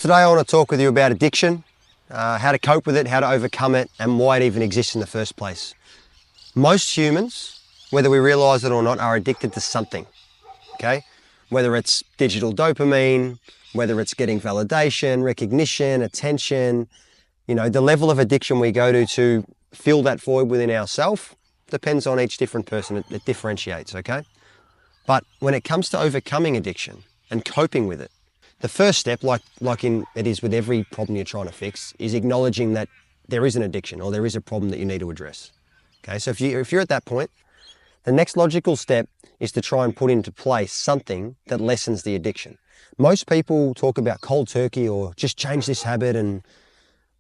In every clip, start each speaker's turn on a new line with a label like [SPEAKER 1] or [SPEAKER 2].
[SPEAKER 1] Today I want to talk with you about addiction, how to cope with it, how to overcome it, and why it even exists in the first place. Most humans, whether we realise it or not, are addicted to something, okay? Whether it's digital dopamine, whether it's getting validation, recognition, attention, the level of addiction we go to fill that void within ourselves depends on each different person. It differentiates, okay? But when it comes to overcoming addiction and coping with it, the first step, like it is with every problem you're trying to fix, is acknowledging that there is an addiction or there is a problem that you need to address. Okay, so if you're at that point, the next logical step is to try and put into place something that lessens the addiction. Most people talk about cold turkey or just change this habit and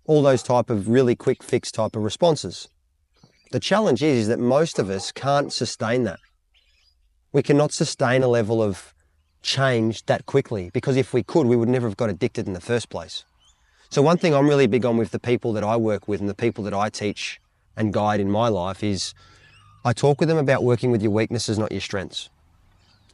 [SPEAKER 1] all those type of really quick fix type of responses. The challenge is that most of us can't sustain that. We cannot sustain a level of change that quickly, because if we could, we would never have got addicted in the first place. So one thing I'm really big on with the people that I work with and the people that I teach and guide in my life is I talk with them about working with your weaknesses, not your strengths.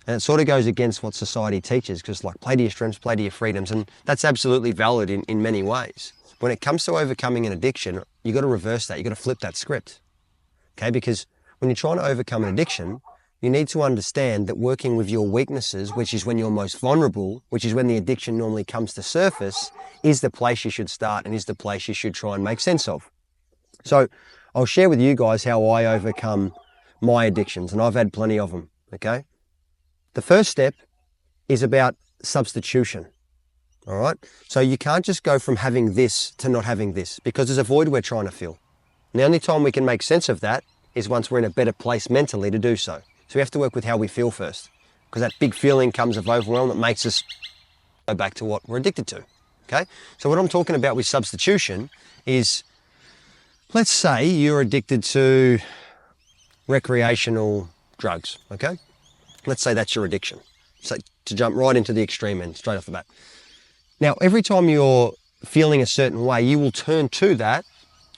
[SPEAKER 1] And it sort of goes against what society teaches, because play to your strengths, play to your freedoms, and that's absolutely valid in many ways. When it comes to overcoming an addiction, you've got to reverse that. You've got to flip that script, okay? Because when you're trying to overcome an addiction, you need to understand that working with your weaknesses, which is when you're most vulnerable, which is when the addiction normally comes to surface, is the place you should start and is the place you should try and make sense of. So I'll share with you guys how I overcome my addictions, and I've had plenty of them, okay? The first step is about substitution, all right? So you can't just go from having this to not having this, because there's a void we're trying to fill. And the only time we can make sense of that is once we're in a better place mentally to do so. So we have to work with how we feel first, because that big feeling comes of overwhelm that makes us go back to what we're addicted to, okay? So what I'm talking about with substitution is, let's say you're addicted to recreational drugs, okay? Let's say that's your addiction. So to jump right into the extreme end, straight off the bat. Now, every time you're feeling a certain way, you will turn to that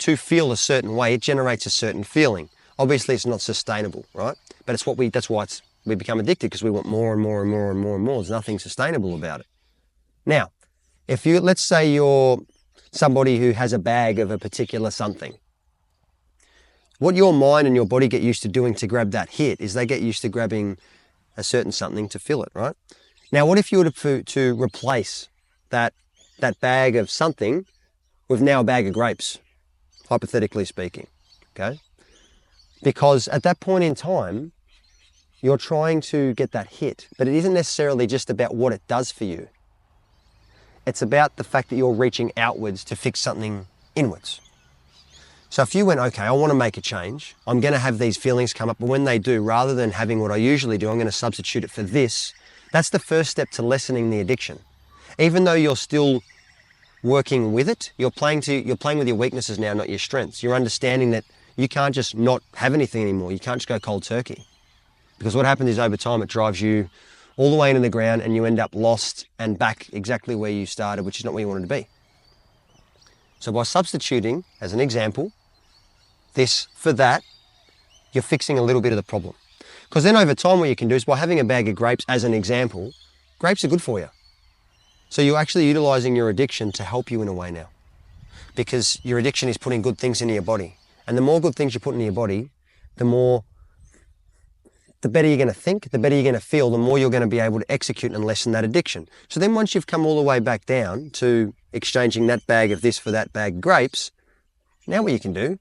[SPEAKER 1] to feel a certain way. It generates a certain feeling. Obviously, it's not sustainable, right? But that's why we become addicted, because we want more and more and more and more and more. There's nothing sustainable about it. Now, let's say you're somebody who has a bag of a particular something. What your mind and your body get used to doing to grab that hit is they get used to grabbing a certain something to fill it, right? Now, what if you were to replace that bag of something with now a bag of grapes, hypothetically speaking, okay? Because at that point in time, you're trying to get that hit, but it isn't necessarily just about what it does for you. It's about the fact that you're reaching outwards to fix something inwards. So if you went, okay, I want to make a change, I'm going to have these feelings come up, but when they do, rather than having what I usually do, I'm going to substitute it for this. That's the first step to lessening the addiction. Even though you're still working with it, you're playing with your weaknesses now, not your strengths. You're understanding that you can't just not have anything anymore. You can't just go cold turkey. Because what happens is over time it drives you all the way into the ground and you end up lost and back exactly where you started, which is not where you wanted to be. So by substituting, as an example, this for that, you're fixing a little bit of the problem. Because then over time what you can do is, by having a bag of grapes as an example, grapes are good for you. So you're actually utilizing your addiction to help you in a way now. Because your addiction is putting good things into your body. And the more good things you put into your body, the better you're going to think, the better you're going to feel, the more you're going to be able to execute and lessen that addiction. So then once you've come all the way back down to exchanging that bag of this for that bag of grapes, now what you can do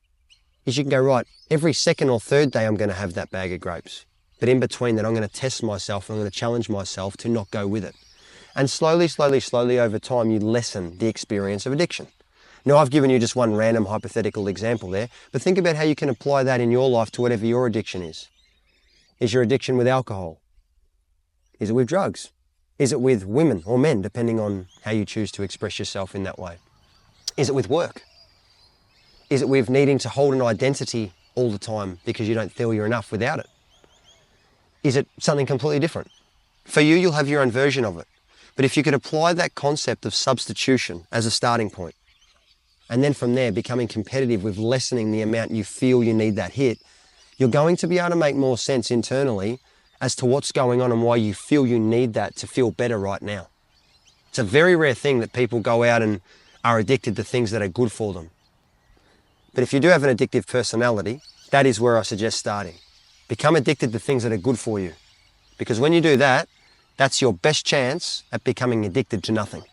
[SPEAKER 1] is you can go, right, every second or third day I'm going to have that bag of grapes. But in between that, I'm going to test myself and I'm going to challenge myself to not go with it. And slowly, slowly, slowly over time, you lessen the experience of addiction. Now, I've given you just one random hypothetical example there, but think about how you can apply that in your life to whatever your addiction is. Is your addiction with alcohol? Is it with drugs? Is it with women or men, depending on how you choose to express yourself in that way? Is it with work? Is it with needing to hold an identity all the time because you don't feel you're enough without it? Is it something completely different? For you, you'll have your own version of it. But if you could apply that concept of substitution as a starting point, and then from there becoming competitive with lessening the amount you feel you need that hit, you're going to be able to make more sense internally as to what's going on and why you feel you need that to feel better right now. It's a very rare thing that people go out and are addicted to things that are good for them. But if you do have an addictive personality, that is where I suggest starting. Become addicted to things that are good for you. Because when you do that, that's your best chance at becoming addicted to nothing.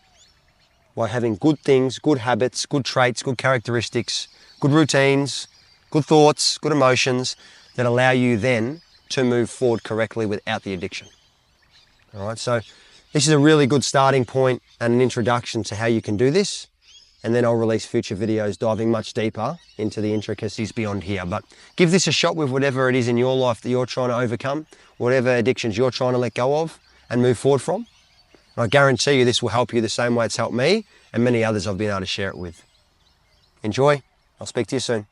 [SPEAKER 1] By having good things, good habits, good traits, good characteristics, good routines, good thoughts, good emotions that allow you then to move forward correctly without the addiction. All right, so this is a really good starting point and an introduction to how you can do this. And then I'll release future videos diving much deeper into the intricacies beyond here. But give this a shot with whatever it is in your life that you're trying to overcome, whatever addictions you're trying to let go of and move forward from. And I guarantee you this will help you the same way it's helped me and many others I've been able to share it with. Enjoy. I'll speak to you soon.